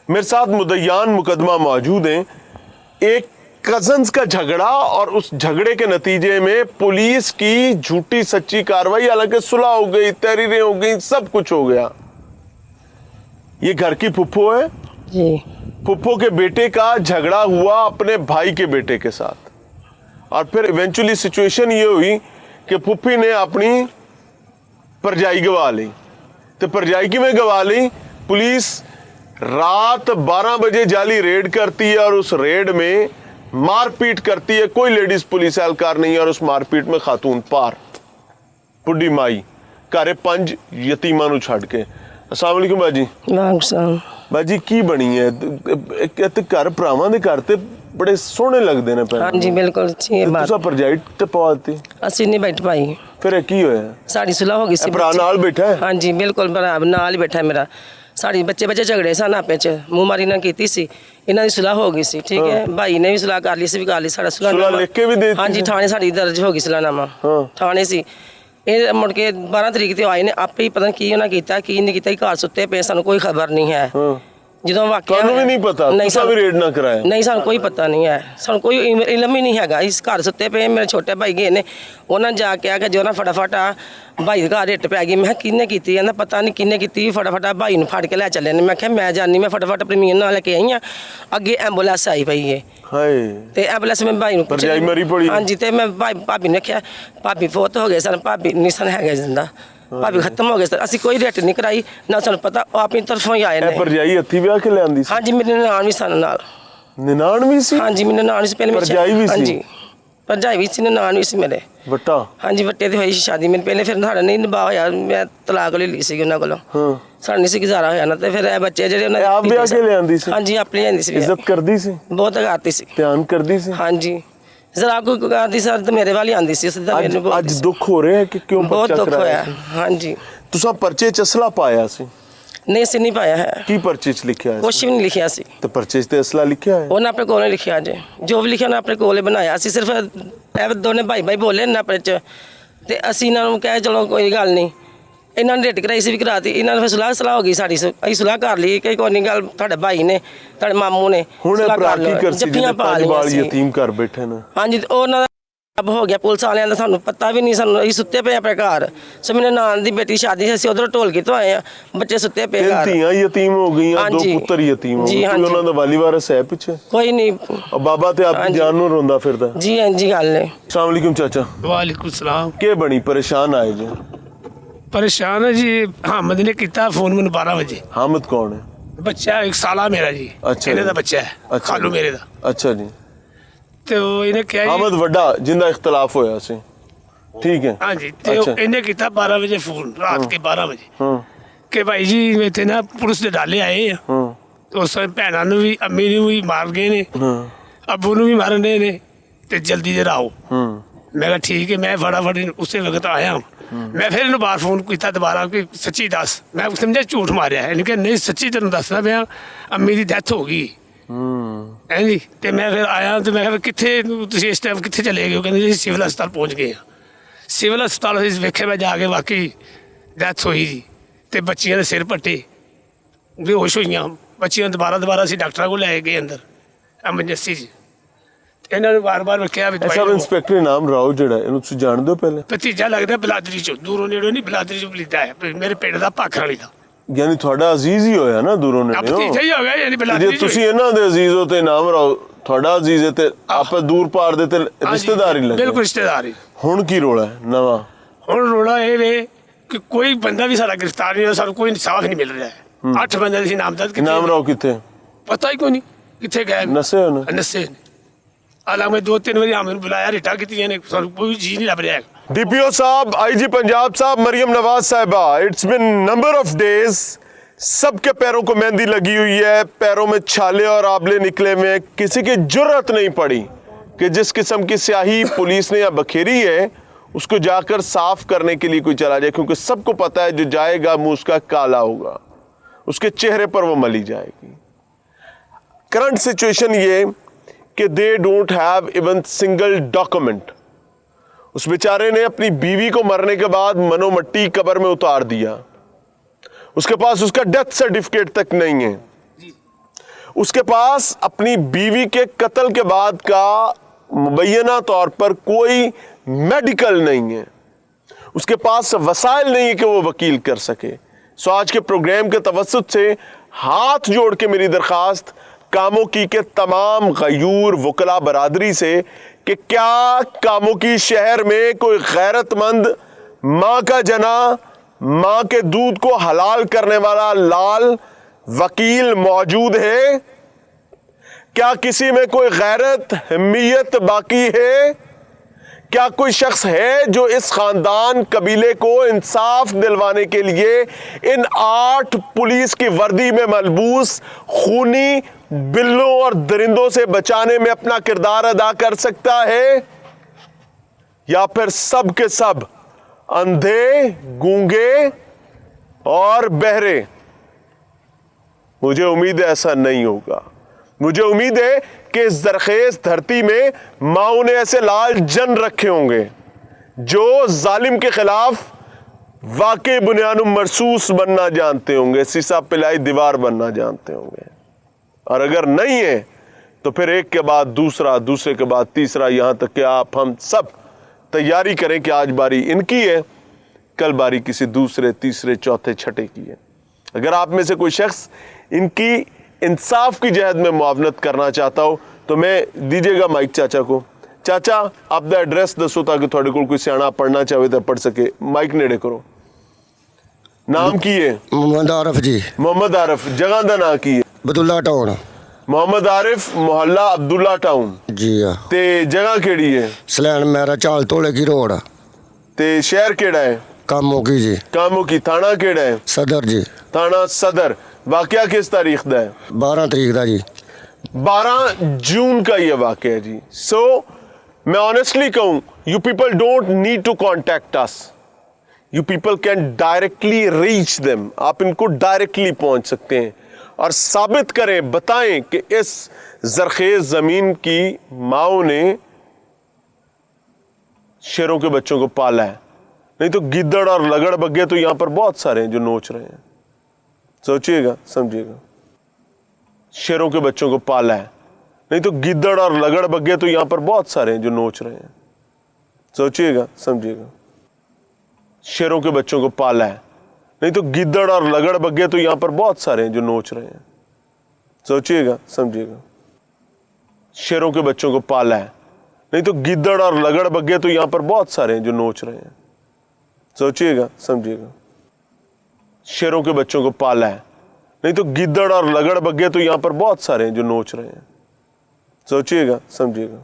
मेरे साथ मुद्दयान मुकदमा मौजूद हैं। एक कजन्स का झगड़ा और उस झगड़े के नतीजे में पुलिस की झूठी सच्ची कार्रवाई, हालांकि सुलह हो गई, तहरीरें हो गई, सब कुछ हो गया। ये घर की फुप्पो है जी। फुप्पो के बेटे का झगड़ा हुआ अपने भाई के बेटे के साथ, और फिर इवेंचुअली सिचुएशन ये हुई कि फुप्पी ने अपनी परजाई गवा ली। तो परजाई की में गवा ली, पुलिस रात 12 बजे जाली रेड करती है और उस रेड में मारपीट करती है। कोई लेडीज पुलिस एहलकार नहीं है और उस मारपीट में खातून पार बुढ़ी माई घरे 5 यतीमा नूं छड़ के। अस्सलाम वालेकुम बाजी। बाजी की बनी है घर भरावां दे घर ते बड़े सोहने लगदे ने। हाँ जी बिल्कुल अच्छी बात। तुसा परजाई ते पवाती ਅਸੀਂ नहीं बैठ पाई। फिर की होया? साड़ी सुलह हो गई सी। भरा नाल बैठा है? हाँ जी बिल्कुल भरा नाल ही बैठा है मेरा। साड़ी बच्चे झगड़े सन आपे च मूँह मारी ना कीती सी, इन्हां दी सुलह हो गई सी। ठीक है, भाई ने भी सुलह कर ली सी, भी कर ली। साड़ा सुलह लिख के भी दे। हाँ जी थाने साड़ी दर्ज हो गई सुलहनामा थाने सी। ਇਹ ਮੁੜ ਕੇ 12 ਤਰੀਕ ਤੇ ਆਏ ਨੇ, ਆਪੇ ਹੀ ਪਤਾ ਨਹੀਂ ਕੀ ਉਹਨਾਂ ਕੀਤਾ ਕੀ ਨਹੀਂ ਕੀਤਾ। ਘਰ ਸੁੱਤੇ ਪਏ, ਸਾਨੂੰ ਕੋਈ ਖਬਰ ਨਹੀਂ ਹੈ। ਜਦੋਂ ਵਾਕਿਆ ਤੁਹਾਨੂੰ ਵੀ ਨਹੀਂ ਪਤਾ? ਤੁਸੀਂ ਵੀ ਰੇਡ ਨਾ ਕਰਾਇਆ? ਨਹੀਂ ਸਾਨੂੰ ਕੋਈ ਪਤਾ ਨਹੀਂ ਹੈ, ਸਾਨੂੰ ਕੋਈ ਇਲਮ ਹੀ ਨਹੀਂ ਹੈਗਾ। ਇਸ ਘਰ ਸੁੱਤੇ ਪਏ, ਮੇਰੇ ਛੋਟੇ ਭਾਈ ਗਏ ਨੇ, ਉਹਨਾਂ ਜਾ ਕੇ ਆ ਕੇ ਜੋ ਨਾ ਫਟਾਫਟ ਭਾਈ ਦੇ ਘਰ ਰੇਟ ਪੈ ਗਈ। ਮੈਂ ਕਿਹਾ ਕਿਹਨੇ ਕੀਤੀ? ਕਹਿੰਦਾ ਪਤਾ ਨਹੀਂ ਕਿਹਨੇ ਕੀਤੀ। ਫਟਾਫਟ ਭਾਈ ਨੂੰ ਫੜ ਕੇ ਲੈ ਚੱਲੇ ਨੇ। ਮੈਂ ਕਿਹਾ ਮੈਂ ਜਾਣੀ, ਮੈਂ ਫਟਾਫਟ ਪ੍ਰਮੀਨ ਨਾਲ ਲੈ ਕੇ ਆਈ ਹਾਂ। ਅੱਗੇ ਐਂਬੂਲੈਂਸ ਆਈ ਪਈ ਹੈ ਤੇ ਐਂਬੂਲੈਂਸ ਮੈਂ ਭਾਈ ਨੂੰ ਭਰਜਾਈ ਮਰੀ ਪੜੀ। ਹਾਂਜੀ ਤੇ ਮੈਂ ਭਾਬੀ ਨੇ ਕਿਹਾ ਭਾਬੀ ਫੋਤ ਹੋ ਗਏ ਸਨ, ਭਾਬੀ ਨਹੀਂ ਸਨ ਹੈਗੇ ਜਿੰਦਾ, ਭਾਬੀ ਖਤਮ ਹੋ ਗਏ ਸਨ। ਅਸੀਂ ਕੋਈ ਰੇਟ ਨਹੀਂ ਕਰਾਈ ਨਾ, ਸਾਨੂੰ ਪਤਾ ਉਹ ਆਪਣੀ ਤਰਫੋਂ ਹੀ ਆਏ ਨੇ। ਭਰਜਾਈ ਹੱਥੀ ਵਿਆਹ ਕੇ ਲਿਆਂਦੀ ਸੀ? ਹਾਂਜੀ ਮੇਰੇ ਨਨਾਣ ਵੀ ਸਨ ਨਾਲ। ਨਨਾਣ ਵੀ ਸੀ? ਹਾਂਜੀ ਮੇਰੇ ਨਨਾਣ ਸੀ ਪਹਿਲੇ। ਭਰਜਾਈ ਵੀ ਸੀ? ਹਾਂਜੀ ਭਰਜਾਈ ਵੀ ਸੀ, ਨਨਾਣ ਵੀ ਸੀ ਮੇਰੇ। ਵੱਟਾ? ਹਾਂਜੀ ਵੱਟੇ ਤੇ ਹੋਈ ਸੀ ਸ਼ਾਦੀ ਮੇਰੇ ਪਹਿਲੇ। ਫਿਰ ਸਾਡਾ ਨਹੀਂ ਨਿਭਾ ਹੋਇਆ, ਮੈਂ ਤਲਾਕ ਲੈ ਲਈ ਸੀ ਉਹਨਾਂ ਕੋਲੋਂ। ਸਾਡਾ ਨਹੀਂ ਸੀ ਗੁਜ਼ਾਰਾ ਹੋਇਆ ਨਾ। ਤੇ ਫਿਰ ਇਹ ਬੱਚੇ ਜਿਹੜੇ ਉਹਨਾਂ ਆਪ ਵਿਆਹ ਕੇ ਲਿਆਂਦੀ ਸੀ? ਹਾਂਜੀ ਆਪਣੀ ਲਿਆਂਦੀ ਸੀ। ਇੱਜ਼ਤ ਕਰਦੀ ਸੀ? ਬਹੁਤ ਕਰਦੀ ਸੀ, ਧਿਆਨ ਕਰਦੀ ਸੀ। ਹਾਂਜੀ ਜ਼ਰਾ ਕੋਈ ਕਰਦੀ ਸਰ ਤੇ ਮੇਰੇ ਵਾਲੀ ਆਂਦੀ ਸੀ ਸਿੱਧਾ ਮੈਨੂੰ। ਅੱਜ ਦੁੱਖ ਹੋ ਰਿਹਾ ਹੈ ਕਿ ਕਿਉਂ ਬਹੁਤ ਦੁੱਖ ਹੋਇਆ। ਹਾਂਜੀ ਤੁਸੀਂ ਪਰਚੇ ਚ ਅਸਲਾ ਪਾਇਆ ਸੀ? ਨਹੀਂ ਸੀ ਨਹੀਂ ਪਾਇਆ ਹੈ। ਕੀ ਪਰਚੇ ਚ ਲਿਖਿਆ ਹੈ? ਕੁਛ ਵੀ ਨਹੀਂ ਲਿਖਿਆ ਸੀ। ਤੇ ਪਰਚੇ ਚ ਤੇ ਅਸਲਾ ਲਿਖਿਆ ਹੈ? ਉਹਨੇ ਆਪਣੇ ਕੋਲ ਲਿਖਿਆ ਜੇ, ਜੋ ਵੀ ਲਿਖਿਆ ਉਹਨੇ ਆਪਣੇ ਕੋਲ ਬਣਾਇਆ ਸੀ। ਸਿਰਫ ਇਹ ਦੋਨੇ ਭਾਈ ਬੋਲੇ ਨਾ ਆਪਣੇ ਚ, ਤੇ ਅਸੀਂ ਇਹਨਾਂ ਨੂੰ ਕਹੇ ਚਲੋ ਕੋਈ ਗੱਲ ਨਹੀਂ। ਇਹਨਾਂ ਨੇ ਰੇਟ ਕਰਾਈ ਸੀ ਵੀ ਕਰਾਤੀ। ਇਹਨਾਂ ਨੇ ਫਿਰ ਸਲਾਹ ਹੋ ਗਈ ਸਾਡੀ, ਅਸੀਂ ਸਲਾਹ ਕਰ ਲਈ ਕਿ ਕੋਈ ਨਹੀਂ ਗੱਲ, ਤੁਹਾਡੇ ਭਾਈ ਨੇ ਤੁਹਾਡੇ ਮਾਮੂ ਨੇ ਸਲਾਹ ਕਰ ਲਈ। ਜੱਫੀਆਂ ਪਾ ਲਈਆਂ ਸੀ, ਯਤੀਮ ਘਰ ਬੈਠੇ ਨੇ। ਹਾਂਜੀ ਉਹਨਾਂ ਦਾ ਹੋ ਗਿਆ ਪੁਲਿਸ ਵਾਲਿਆਂ ਦਾ, ਸਾਨੂੰ ਪਤਾ ਵੀ ਨਹੀਂ। ਸਾਨੂੰ ਅਸੀਂ ਸੁੱਤੇ ਪਏ ਆਪਣੇ ਘਰ। ਸੋ ਮੇਰੇ ਨਾਨ ਦੀ ਬੇਟੀ ਸ਼ਾਦੀ ਸੀ, ਅਸੀਂ ਉਧਰੋਂ ਢੋਲ ਕੇ ਤੋਂ ਆਏ ਆ, ਬੱਚੇ ਸੁੱਤੇ ਪਏ ਘਰ। ਧੀਆਂ ਯਤੀਮ ਹੋ ਗਈਆਂ, 2 ਪੁੱਤਰ ਯਤੀਮ ਹੋ ਗਏ। ਉਹਨਾਂ ਦਾ ਵਾਲੀ ਵਾਰਸ ਹੈ ਪਿੱਛੇ? ਕੋਈ ਨਹੀਂ। ਬਾਬਾ ਤੇ ਆਪਣੀ ਜਾਨ ਨੂੰ ਰੋਂਦਾ ਫਿਰਦਾ। ਜੀ ਹਾਂਜੀ ਗੱਲ ਹੈ। अस्सलाम वालेकुम चाचा। वालेकुम सलाम। के बनी परेशान आए जी? परेशान है जी, हामिद ने किया फोन मैंने 12 बजे। हामिद कौन है? बच्चा 1 साल मेरा जी। अच्छा इन्हें दा बच्चा है। अच्छा खालू मेरे दा। अच्छा जी। तो इन्हें क्या हामिद वड्डा जिंदा इख्तलाफ होया सी, ठीक है? हाँ जी। तो इन्हें किया 12 बजे फोन, रात के 12 बजे कि भाई जी इतने ना पुलिस दे डाले आए हैं। तो उस भैन भी अम्मी ने भी मार गए ने, अबू ने भी मारने ने, ते जल्दी जरा आओ। मैं कहा ठीक है। मैं फटाफट उसी वक्त आया हूँ। मैं फिर इन्हें बाहर फोन किया दोबारा कि सच्ची दस। मैं समझा झूठ मारिया है, इन्हें नहीं सच्ची तेन दसना पाया, अम्मी की डैथ हो गई है जी। तो मैं फिर आया तो मैं कितने इस टाइम कितने चले गए? कहते जी सिविल हस्पताल पहुँच गए हैं। सिविल हस्पताल वेखे मैं जाके वाकई डैथ हुई जी। तो बच्चियां ने सिर पट्टे, बेहोश हुई। बच्चियां दोबारा असी डॉक्टर को लै गए अंदर एमरजेंसी च। इन्होंने बार कहा सब इंस्पैक्टर नाम राव जिहड़ा इहनूं तुसीं जाणदे हो? पहले भतीजा लगदा बिलादरी चो, दूरों नेड़ों नहीं, बिलादरी चो बलीदा है मेरे पिंड दा भाखर वाली दा। यानी थोड़ा अजीज ही होया ना दूरों ने? भतीजा ही हो गया यानी बिलादरी। जे तुसीं इन्हां दे अजीज हो ते नाम राव थोड़ा अजीज है, ते आपस दूर पार दे ते रिश्तेदारी लगे। बिल्कुल रिश्तेदारी। हुण की रोला है नवा? हुण रोला ये वे कि कोई बंदा भी सारा गिरफ्तार नहीं हो, सानू कोई इंसाफ नहीं मिल रहा है। 8 बंदे दी नामजद। नाम राव किथे? पता ही कोई नहीं किथे गए। नसे हो? नसे ने। हालांकि मैं 2-3 बारी हमें बुलाया, रिटा की ने, कोई जी नहीं लभ रहा है। डीपीओ साहब, आईजी पंजाब साहब, मरियम नवाज साहिबा, it's been number of days. सबके पैरों को मेहंदी लगी हुई है, पैरों में छाले और आबले निकले में। किसी की जुर्रत नहीं पड़ी कि जिस किस्म की स्याही पुलिस ने या बखेरी है उसको जाकर साफ करने के लिए कोई चला जाए, क्योंकि सबको पता है जो जाएगा मुंह उसका काला होगा, उसके चेहरे पर वो मली जाएगी। करंट सिचुएशन ये कि they don't have even single document. उस बेचारे ने अपनी बीवी को मरने के बाद मनोमट्टी कब्र में उतार दिया, उसके पास उसका डेथ सर्टिफिकेट तक नहीं है। उसके पास अपनी बीवी के कत्ल के बाद का मुबैना तौर पर कोई मेडिकल नहीं है, उसके पास वसाइल नहीं है कि वो वकील कर सके। सो आज के प्रोग्राम के तवस्सुत से हाथ जोड़ के मेरी दरख्वास्त कामों की के तमाम गयूर वकला बरादरी से कि क्या कामों की शहर में कोई गैरतमंद माँ का जना, माँ के दूध को हलाल करने वाला लाल वकील मौजूद है? क्या किसी में कोई गैरत हिम्मियत बाकी है? क्या कोई शख्स है जो इस खानदान कबीले को इंसाफ दिलवाने के लिए इन 8 पुलिस की वर्दी में मलबूस खूनी बिल्लों और दरिंदों से बचाने में अपना किरदार अदा कर सकता है? या फिर सब के सब अंधे, गूंगे और बहरे? मुझे उम्मीद है ऐसा नहीं होगा। मुझे उम्मीद है कि इस जरखेज धरती में माओ ने ऐसे लाल जन रखे होंगे जो जालिम के खिलाफ वाकई बुनियाद मरसूस बनना जानते होंगे, सीसा पिलाई दीवार बनना जानते होंगे। और अगर नहीं है तो फिर एक के बाद दूसरा, दूसरे के बाद तीसरा, यहां तक कि आप हम सब तैयारी करें कि आज बारी इनकी है, कल बारी किसी दूसरे, तीसरे, चौथे, छठे की है। अगर आप में से कोई शख्स इनकी इंसाफ की जहद में मुआवनत करना चाहता हो तो मैं दीजिएगा माइक चाचा को। चाचा आप दा एड्रेस दसो ताकि थोड़े को कोई सियाना पढ़ना चाहे तो पढ़ सके। माइक नेड़े करो। नाम की है? मोहम्मद आरिफ जी। मोहम्मद आरिफ। जगह का नाम की है? बदुल्ला टाउन। मोहम्मद आरिफ, मोहल्ला अब्दुल्ला टाउन। जी हाँ। ते जगह केड़ी है? सलैन मेरा चाल तोले की रोड। ते शहर केड़ा है? कामों की जी। कामों की। थाना केड़ा है? सदर जी। थाना सदर। वाकया किस तारीख का है? 12 तारीख का जी। 12 जून का ये वाकया है जी। सो मैं ऑनेस्टली कहूँ, you people don't need to contact us, you people can directly reach them. आप इनको डायरेक्टली पहुंच सकते हैं और साबित करें, बताएं कि इस जरखेज जमीन की माओ ने शेरों के बच्चों को पाला है। नहीं तो गिद्दड़ और लगड़ बग्गे तो यहां पर बहुत सारे हैं जो नोच रहे हैं। सोचिएगा, समझिएगा। शेरों के बच्चों को पाला है। नहीं तो गिद्दड़ और लगड़ बग्गे तो यहां पर बहुत सारे हैं जो नोच रहे हैं। सोचिएगा, समझिएगा। शेरों के बच्चों को पाला है। नहीं तो गिद्दड़ और लगड़ बग्गे तो यहां पर बहुत सारे हैं जो नोच रहे हैं। सोचिएगा, समझिएगा। शेरों के बच्चों को पाला है। नहीं तो गिद्दड़ और लगड़ बग्गे तो यहां पर बहुत सारे हैं जो नोच रहे हैं। सोचिएगा, समझिएगा। शेरों के बच्चों को पाला है। नहीं तो गिद्दड़ और लगड़ बग्गे तो यहां पर बहुत सारे हैं जो नोच रहे हैं। सोचिएगा, समझिएगा।